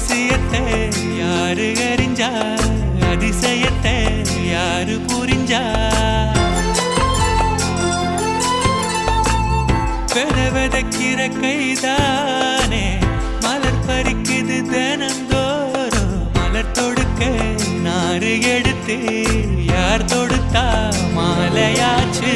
ரகசியத்தை யாரு அறிஞ்சா அதிசயத்தை யாரு புரிஞ்சா விதைக்கிற கைதானே மலர் பறிக்குது தினந்தோறும் மலர் தொடுக்க நாறு எடுத்து யார் தொடுத்தா மாலையாச்சு